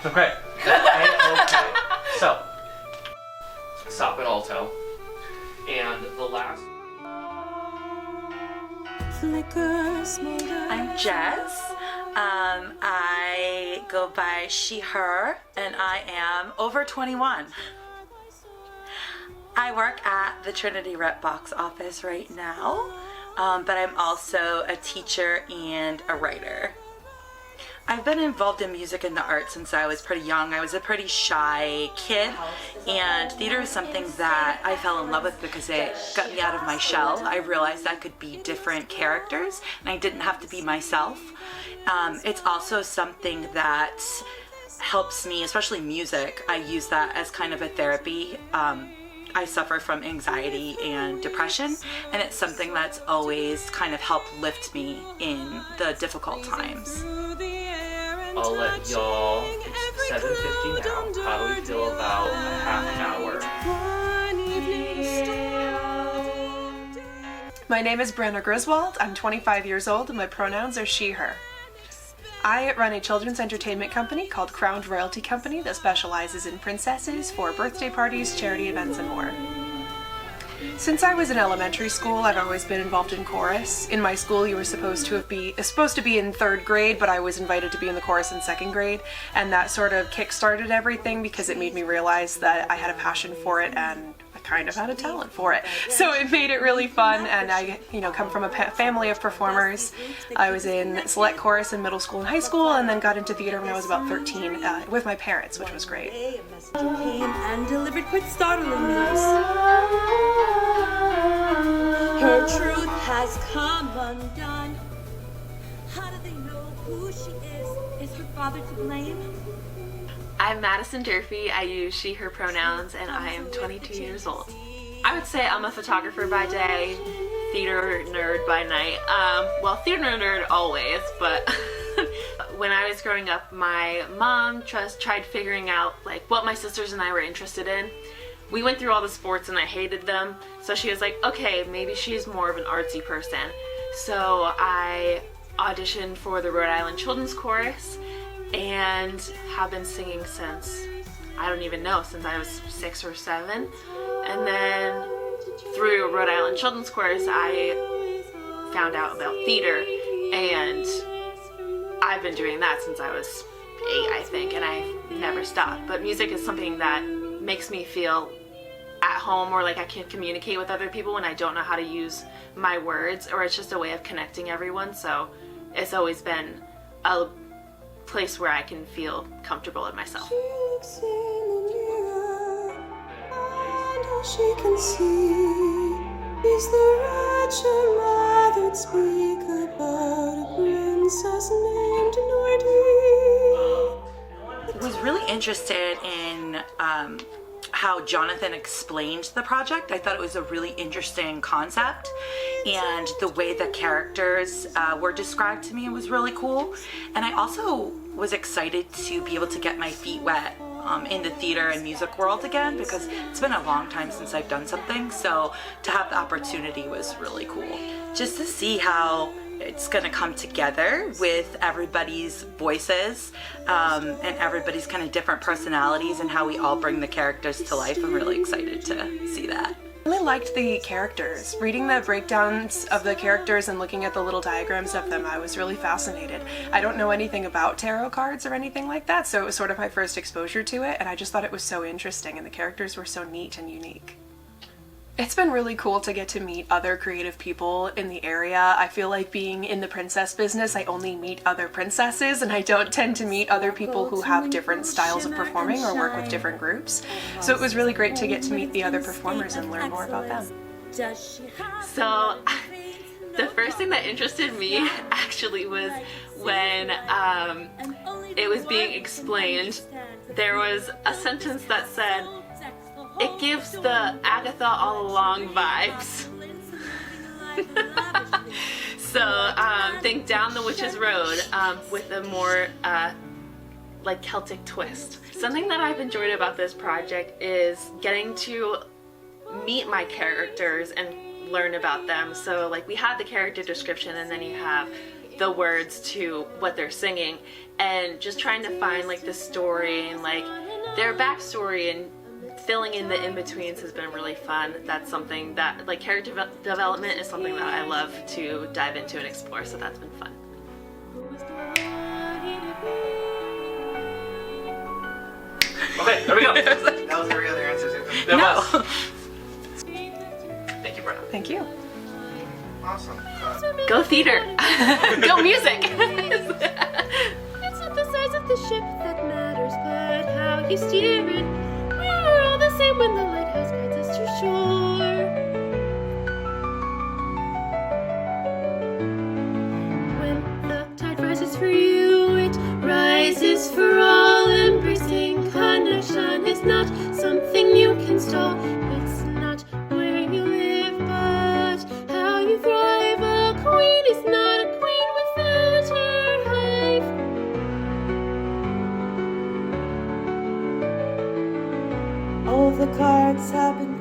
Okay. Okay. So, stop at alto. And the last... I'm Jess. I go by she, her, and I am over 21. I work at the Trinity Rep Box office right now, but I'm also a teacher and a writer. I've been involved in music and the arts since I was pretty young. I was a pretty shy kid, and theater is something that I fell in love with because it got me out of my shell. I realized I could be different characters, and I didn't have to be myself. It's also something that helps me, especially music. I use that as kind of a therapy. I suffer from anxiety and depression, and it's something that's always kind of helped lift me in the difficult times. I'll let y'all, it's 7:50 now. How do we feel about a half an hour? My name is Brenna Griswold. I'm 25 years old and my pronouns are she, her. I run a children's entertainment company called Crowned Royalty Company that specializes in princesses for birthday parties, charity events, and more. Since I was in elementary school, I've always been involved in chorus. In my school, you were supposed to be in third grade, but I was invited to be in the chorus in second grade, and that sort of kick-started everything because it made me realize that I had a passion for it and I kind of had a talent for it. So it made it really fun, and I, come from a family of performers. I was in select chorus in middle school and high school, and then got into theater when I was about 13 with my parents, which was great. Came and delivered quite startling news. Her truth has come undone. How do they know who she is? Is her father to blame? I'm Madison Durfee. I use she, her pronouns, and I am 22 years old. I would say I'm a photographer by day, theater nerd by night. Theater nerd always, but when I was growing up, my mom just tried figuring out what my sisters and I were interested in. We went through all the sports and I hated them, so she was like, okay, maybe she's more of an artsy person. So I auditioned for the Rhode Island Children's Chorus and have been singing since, I don't even know, since I was 6 or 7. And then through Rhode Island Children's Chorus, I found out about theater, and I've been doing that since I was 8, I think, and I've never stopped. But music is something that makes me feel at home, or like I can communicate with other people when I don't know how to use my words, or it's just a way of connecting everyone. So it's always been a place where I can feel comfortable in myself. She looks in the mirror, and all she can see is the wretched mother'd speak about a princess named Nordy. I was really interested in how Jonathan explained the project. I thought it was a really interesting concept, and the way the characters were described to me was really cool. And I also was excited to be able to get my feet wet in the theater and music world again, because it's been a long time since I've done something, so to have the opportunity was really cool. Just to see how it's gonna come together with everybody's voices and everybody's kind of different personalities, and how we all bring the characters to life. I'm really excited to see that. I really liked the characters. Reading the breakdowns of the characters and looking at the little diagrams of them, I was really fascinated. I don't know anything about tarot cards or anything like that, so it was sort of my first exposure to it, and I just thought it was so interesting, and the characters were so neat and unique. It's been really cool to get to meet other creative people in the area. I feel like being in the princess business, I only meet other princesses, and I don't tend to meet other people who have different styles of performing or work with different groups. So it was really great to get to meet the other performers and learn more about them. So the first thing that interested me actually was when it was being explained. There was a sentence that said, "It gives the Agatha All Along vibes." So think Down the Witch's Road with a more Celtic twist. Something that I've enjoyed about this project is getting to meet my characters and learn about them. So we had the character description, and then you have the words to what they're singing, and just trying to find like the story and like their backstory and filling in the in-betweens has been really fun. That's something that, like, character development is something that I love to dive into and explore, so that's been fun. Okay, there we go. That was every other answer. That No. was. Thank you, Brenna. Thank you. Awesome. Go theater. Go music. It's not the size of the ship that matters, but how you steer it. We're all the same when the lighthouse guides us to shore. When the tide rises for you, it rises for all. Embracing connection is not something you can stall. It's not where you live, but how you thrive. A queen is not a queen without her hive. All the cards have been